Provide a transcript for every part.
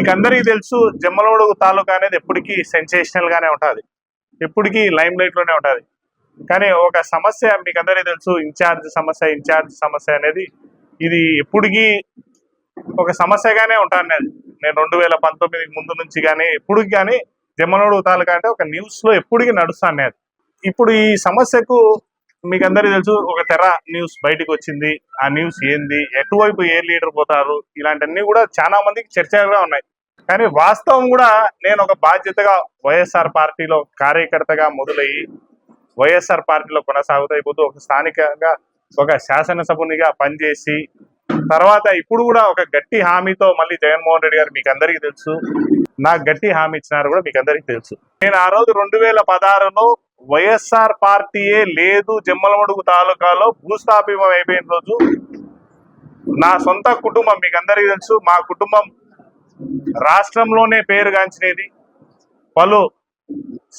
మీకందరికీ తెలుసు జమ్మలమడుగు తాలూకా అనేది ఎప్పటికీ సెన్సేషనల్ గానే ఉంటుంది, ఎప్పటికీ లైమ్ లైట్ లోనే ఉంటుంది. కానీ ఒక సమస్య మీకందరికీ తెలుసు, ఇన్ఛార్జ్ సమస్య అనేది ఇది ఎప్పటికీ ఒక సమస్యగానే ఉంటుంది. నేను 2019 ముందు నుంచి కానీ ఎప్పటికి కానీ జమ్మలమడుగు తాలూకా అంటే ఒక న్యూస్ లో ఎప్పటికీ నడుస్తాను. అది ఇప్పుడు ఈ సమస్యకు మీకందరికీ తెలుసు, ఒక తెర న్యూస్ బయటకు వచ్చింది. ఆ న్యూస్ ఏంది, ఎటువైపు ఏ లీడర్ పోతారు, ఇలాంటివన్నీ కూడా చాలా మందికి చర్చగా ఉన్నాయి. కానీ వాస్తవం కూడా నేను ఒక బాధ్యతగా వైఎస్ఆర్ పార్టీలో కార్యకర్తగా మొదలయ్యి వైఎస్ఆర్ పార్టీలో కొనసాగుతాయి పోతూ ఒక స్థానికంగా ఒక శాసనసభ్యునిగా పనిచేసి తర్వాత ఇప్పుడు కూడా ఒక గట్టి హామీతో మళ్ళీ జగన్మోహన్ రెడ్డి గారు మీకు అందరికీ తెలుసు, నాకు గట్టి హామీ ఇచ్చినారు కూడా మీకు అందరికీ తెలుసు. నేను ఆ రోజు 2016లో వైఎస్ఆర్ పార్టీయే లేదు జమ్మలమడుగు తాలూకాలో భూస్థాపితం అయిపోయిన రోజు నా సొంత కుటుంబం, మీకు అందరికీ తెలుసు, మా కుటుంబం రాష్ట్రంలోనే పేరుగాంచినది. పలు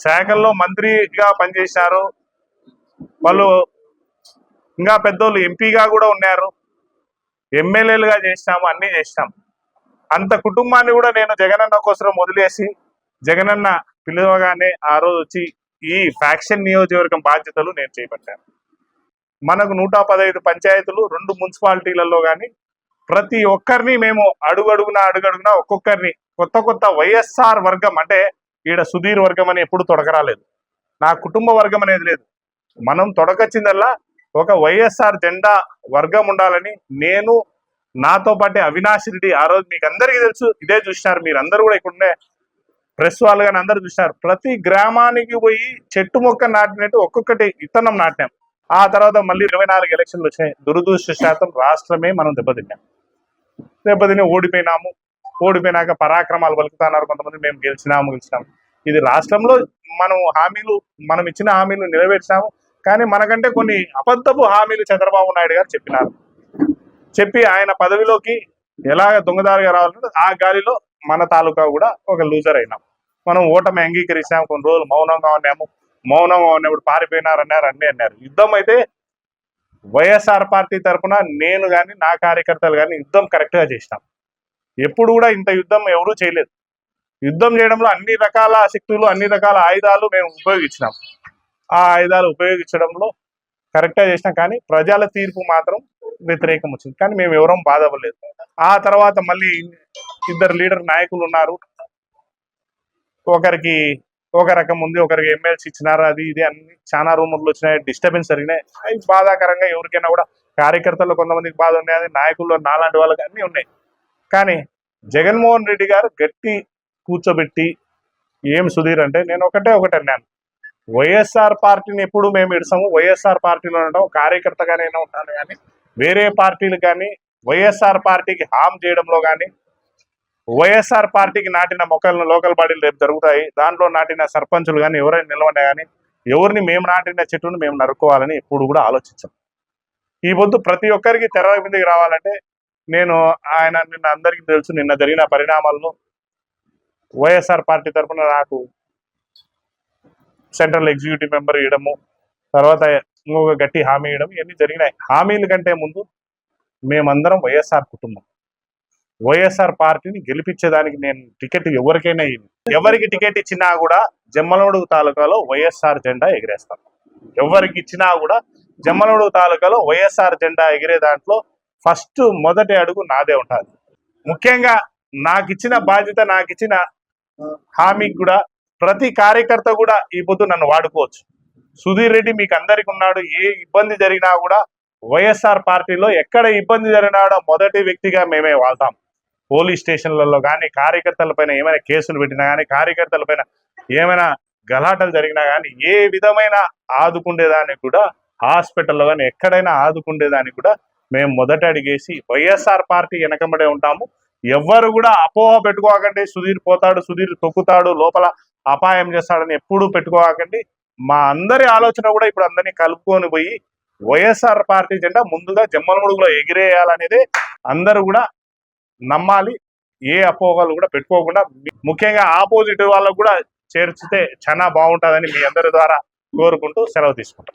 శాఖల్లో మంత్రిగా పనిచేశారు, పలు ఇంకా పెద్దోళ్ళు ఎంపీగా కూడా ఉన్నారు, ఎమ్మెల్యేలుగా చేసినాము, అన్ని చేసినాము. అంత కుటుంబాన్ని కూడా నేను జగనన్న కోసం వదిలేసి జగనన్న పిలువగానే ఆ రోజు వచ్చి ఈ ఫ్యాక్షన్ నియోజకవర్గం బాధ్యతలు నేను చేపట్టాను. మనకు 115 పంచాయతీలు, 2 మున్సిపాలిటీలలో కానీ ప్రతి ఒక్కరిని మేము అడుగడుగునా ఒక్కొక్కరిని కొత్త వైఎస్ఆర్ వర్గం అంటే ఈడ సుధీర్ వర్గం అని ఎప్పుడు తొడకరాలేదు, నా కుటుంబ వర్గం అనేది లేదు. మనం తొడకొచ్చిందల్లా ఒక వైఎస్ఆర్ జెండా వర్గం ఉండాలని నేను, నాతో పాటే అవినాష్ రెడ్డి, ఆ రోజు మీకు అందరికీ తెలుసు, ఇదే చూసినారు మీరు అందరూ కూడా, ఇక్కడున్నే ప్రెస్ వాళ్ళు కానీ అందరూ చూసినారు. ప్రతి గ్రామానికి పోయి చెట్టు మొక్క నాటినట్టు ఒక్కొక్కటి విత్తనం నాటినాం. ఆ తర్వాత మళ్ళీ 24 ఎలక్షన్లు వచ్చినాయి. దురదృష్టశాతం రాష్ట్రమే మనం దెబ్బతిని ఓడిపోయినాము. ఓడిపోయినాక పరాక్రమాలు పలుకుతున్నారు కొంతమంది, మేము గెలిచినాము. ఇది రాష్ట్రంలో మనం ఇచ్చిన హామీలు నెరవేర్చినాము. కానీ మనకంటే కొన్ని అబద్ధపు హామీలు చంద్రబాబు నాయుడు గారు చెప్పి ఆయన పదవిలోకి ఎలాగ దొంగదారిగా రావాలంటే ఆ గాలిలో మన తాలూకా కూడా ఒక లూజర్ అయినాం. మనం ఓటమి అంగీకరించాము, కొన్ని రోజులు మౌనంగా ఉన్నప్పుడు పారిపోయినారన్నారు, అన్నీ అన్నారు. యుద్ధం అయితే వైఎస్ఆర్ పార్టీ తరఫున నేను కానీ నా కార్యకర్తలు కానీ యుద్ధం కరెక్ట్గా చేసినాం. ఎప్పుడు కూడా ఇంత యుద్ధం ఎవరూ చేయలేదు. యుద్ధం చేయడంలో అన్ని రకాల శక్తులు, అన్ని రకాల ఆయుధాలు మేము ఉపయోగించినాం. ఆ ఆయుధాలు ఉపయోగించడంలో కరెక్ట్గా చేసినాం. కానీ ప్రజల తీర్పు మాత్రం వ్యతిరేకం వచ్చింది. కానీ మేము ఎవరం బాధపడలేదు. ఆ తర్వాత మళ్ళీ 2 లీడర్ నాయకులు ఉన్నారు, ఒకరికి ఒక రకం ఉంది, ఒకరికి ఎమ్మెల్సీ ఇచ్చినారు, అది ఇది అన్ని చాలా రూమర్లు వచ్చినాయి, డిస్టర్బెన్స్ జరిగినాయి. అవి బాధాకరంగా ఎవరికైనా కూడా, కార్యకర్తల్లో కొంతమందికి బాధ ఉన్నాయి, నాయకుల్లో నాలాంటి వాళ్ళకి అన్నీ ఉన్నాయి. కానీ జగన్మోహన్ రెడ్డి గారు గట్టి కూర్చోబెట్టి ఏం సుధీర్ అంటే, నేను ఒకటే అన్నాను, వైఎస్ఆర్ పార్టీని ఎప్పుడు మేము ఇడసాము, వైఎస్ఆర్ పార్టీలో ఉండడం కార్యకర్తగానైనా ఉంటాను. కానీ వేరే పార్టీలు కానీ వైఎస్ఆర్ పార్టీకి హామ్ చేయడంలో కానీ, వైఎస్ఆర్ పార్టీకి నాటిన మొక్కలను లోకల్ బాడీలు రేపు జరుగుతాయి, దాంట్లో నాటిన సర్పంచులు కానీ ఎవరైనా నిలవండి, కానీ ఎవరిని మేము నాటిన చెట్టును మేము నరుక్కోవాలని ఎప్పుడు కూడా ఆలోచించాం. ఈ పొద్దు ప్రతి ఒక్కరికి తెర మీదకి రావాలంటే నిన్న అందరికీ తెలుసు, నిన్న జరిగిన పరిణామాలను వైఎస్ఆర్ పార్టీ తరఫున నాకు సెంట్రల్ ఎగ్జిక్యూటివ్ మెంబర్ ఇవ్వడము, తర్వాత ఇంకొక గట్టి హామీ ఇవ్వడం, ఇవన్నీ జరిగినాయి. హామీల కంటే ముందు మేమందరం వైఎస్ఆర్ కుటుంబం, వైఎస్ఆర్ పార్టీని గెలిపించేదానికి నేను టికెట్ ఎవరికి టికెట్ ఇచ్చినా కూడా జమ్మలమడుగు తాలూకాలో వైఎస్ఆర్ జెండా ఎగిరేస్తాను. ఎవరికి ఇచ్చినా కూడా జమ్మలమడుగు తాలూకాలో వైఎస్ఆర్ జెండా ఎగిరే దాంట్లో ఫస్ట్ మొదటి అడుగు నాదే ఉంటుంది. ముఖ్యంగా నాకు ఇచ్చిన బాధ్యత, నాకు ఇచ్చిన హామీకి కూడా ప్రతి కార్యకర్త కూడా ఈ పొద్దు నన్ను వాడుకోవచ్చు. సుధీర్ రెడ్డి మీకు అందరికి ఉన్నాడు, ఏ ఇబ్బంది జరిగినా కూడా వైఎస్ఆర్ పార్టీలో ఎక్కడ ఇబ్బంది జరిగినా కూడా మొదటి వ్యక్తిగా మేమే వాళ్తాం. పోలీస్ స్టేషన్లలో కానీ, కార్యకర్తల పైన ఏమైనా కేసులు పెట్టినా కానీ, కార్యకర్తల పైన ఏమైనా గలాటలు జరిగినా కానీ, ఏ విధమైన ఆదుకుండేదానికి కూడా, హాస్పిటల్లో కానీ ఎక్కడైనా ఆదుకుండేదానికి కూడా మేము మొదట అడిగేసి వైఎస్ఆర్ పార్టీ వెనకబడే ఉంటాము. ఎవ్వరు కూడా అపోహ పెట్టుకోకండి, సుధీర్ పోతాడు, సుధీర్ తొక్కుతాడు, లోపల అపాయం చేస్తాడని ఎప్పుడూ పెట్టుకోకండి. మా అందరి ఆలోచన కూడా ఇప్పుడు అందరినీ కలుపుకొని పోయి వైఎస్ఆర్ పార్టీ జెండా ముందుగా జమ్మలమడుగులో ఎగిరేయాలనేది అందరూ కూడా నమ్మాలి. ఏ అపోహలు కూడా పెట్టుకోకుండా, ముఖ్యంగా ఆపోజిట్ వాళ్ళకు కూడా చేర్చితే చాలా బాగుంటుందని మీ అందరి ద్వారా కోరుకుంటూ సెలవు తీసుకుంటాం.